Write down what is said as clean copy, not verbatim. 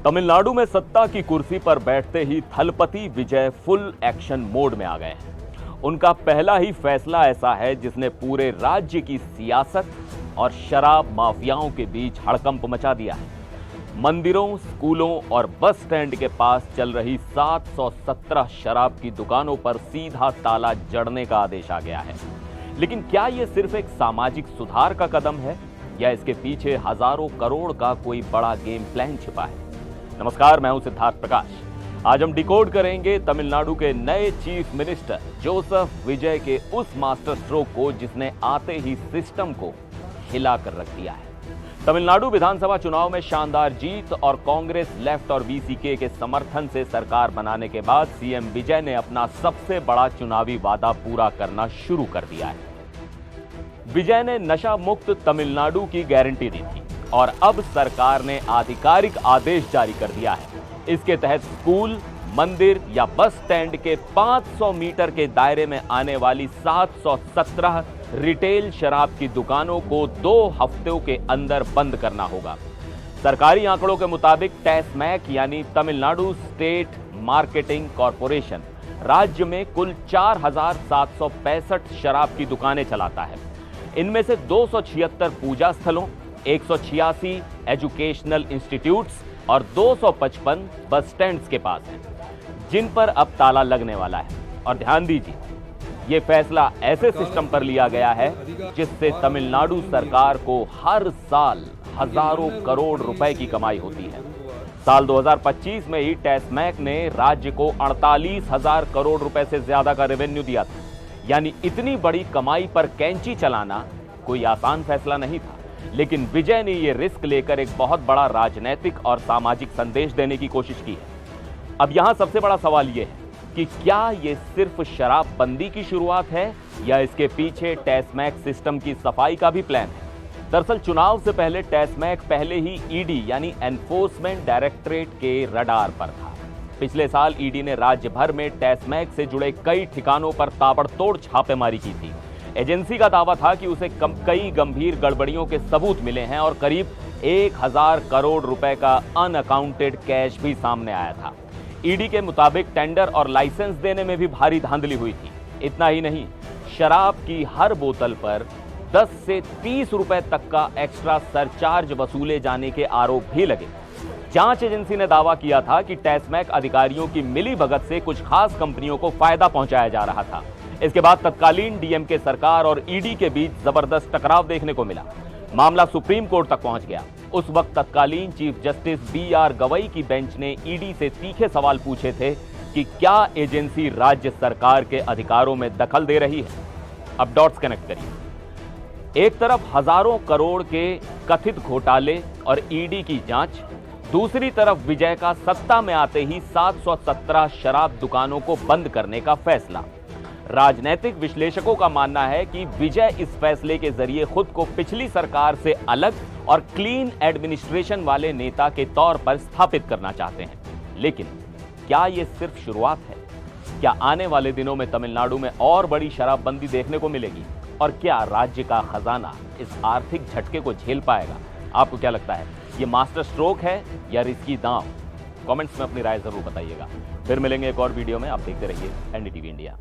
तमिलनाडु में सत्ता की कुर्सी पर बैठते ही थलपति विजय फुल एक्शन मोड में आ गए हैं। उनका पहला ही फैसला ऐसा है जिसने पूरे राज्य की सियासत और शराब माफियाओं के बीच हड़कंप मचा दिया है। मंदिरों, स्कूलों और बस स्टैंड के पास चल रही 717 शराब की दुकानों पर सीधा ताला जड़ने का आदेश आ गया है। लेकिन क्या यह सिर्फ एक सामाजिक सुधार का कदम है या इसके पीछे हजारों करोड़ का कोई बड़ा गेम प्लान छिपा है? नमस्कार, मैं हूं सिद्धार्थ प्रकाश। आज हम डिकोड करेंगे तमिलनाडु के नए चीफ मिनिस्टर जोसेफ विजय के उस मास्टर स्ट्रोक को जिसने आते ही सिस्टम को हिलाकर रख दिया है। तमिलनाडु विधानसभा चुनाव में शानदार जीत और कांग्रेस, लेफ्ट और वीसीके के समर्थन से सरकार बनाने के बाद सीएम विजय ने अपना सबसे बड़ा चुनावी वादा पूरा करना शुरू कर दिया है। विजय ने नशा मुक्त तमिलनाडु की गारंटी दी थी और अब सरकार ने आधिकारिक आदेश जारी कर दिया है। इसके तहत स्कूल, मंदिर या बस स्टैंड के 500 मीटर के दायरे में आने वाली 717 रिटेल शराब की दुकानों को 2 हफ्तों के अंदर बंद करना होगा। सरकारी आंकड़ों के मुताबिक टैसमैक यानी तमिलनाडु स्टेट मार्केटिंग कॉरपोरेशन राज्य में कुल 4,765 शराब की दुकानें चलाता है। इनमें से 276 पूजा स्थलों, 186 एजुकेशनल इंस्टीट्यूट्स और 255 बस स्टैंड्स के पास हैं, जिन पर अब ताला लगने वाला है। और ध्यान दीजिए, ये फैसला ऐसे सिस्टम पर लिया गया है जिससे तमिलनाडु सरकार को हर साल हजारों करोड़ रुपए की कमाई होती है। साल 2025 में ही टैसमैक ने राज्य को 48,000 करोड़ रुपए से ज्यादा का रेवेन्यू दिया था। यानी इतनी बड़ी कमाई पर कैंची चलाना कोई आसान फैसला नहीं था, लेकिन विजय ने यह रिस्क लेकर एक बहुत बड़ा राजनीतिक और सामाजिक संदेश देने की कोशिश की है। अब यहां सबसे बड़ा सवाल यह है कि क्या यह सिर्फ शराबबंदी की शुरुआत है या इसके पीछे टैसमैक सिस्टम की सफाई का भी प्लान है? दरअसल चुनाव से पहले टैसमैक पहले ही ईडी यानी एनफोर्समेंट डायरेक्टरेट के रडार पर था। पिछले साल ईडी ने राज्य भर में टैसमैक से जुड़े कई ठिकानों पर ताबड़तोड़ छापेमारी की थी। एजेंसी का दावा था कि उसे कई गंभीर गड़बड़ियों के सबूत मिले हैं और करीब 1,000 करोड़ रुपए का अनअकाउंटेड कैश भी सामने आया था। ईडी के मुताबिक टेंडर और लाइसेंस देने में भी भारी धांधली हुई थी। इतना ही नहीं, शराब की हर बोतल पर 10 से 30 रुपए तक का एक्स्ट्रा सरचार्ज वसूले जाने के आरोप भी लगे। जांच एजेंसी ने दावा किया था कि टैसमैक अधिकारियों की मिलीभगत से कुछ खास कंपनियों को फायदा पहुंचाया जा रहा था। इसके बाद तत्कालीन डीएमके सरकार और ईडी के बीच जबरदस्त टकराव देखने को मिला। मामला सुप्रीम कोर्ट तक पहुंच गया। उस वक्त तत्कालीन चीफ जस्टिस बीआर गवई की बेंच ने ईडी से तीखे सवाल पूछे थे कि क्या एजेंसी राज्य सरकार के अधिकारों में दखल दे रही है। अब डॉट्स कनेक्ट करिए। एक तरफ हजारों करोड़ के कथित घोटाले और ईडी की जांच, दूसरी तरफ विजय का सत्ता में आते ही 717 शराब दुकानों को बंद करने का फैसला। राजनीतिक विश्लेषकों का मानना है कि विजय इस फैसले के जरिए खुद को पिछली सरकार से अलग और क्लीन एडमिनिस्ट्रेशन वाले नेता के तौर पर स्थापित करना चाहते हैं। लेकिन क्या यह सिर्फ शुरुआत है? क्या आने वाले दिनों में तमिलनाडु में और बड़ी शराबबंदी देखने को मिलेगी? और क्या राज्य का खजाना इस आर्थिक झटके को झेल पाएगा? आपको क्या लगता है, ये मास्टर स्ट्रोक है या रिस्की दांव? कमेंट्स में अपनी राय जरूर बताइएगा। फिर मिलेंगे एक और वीडियो में। आप देखते रहिए एनडीटीवी इंडिया।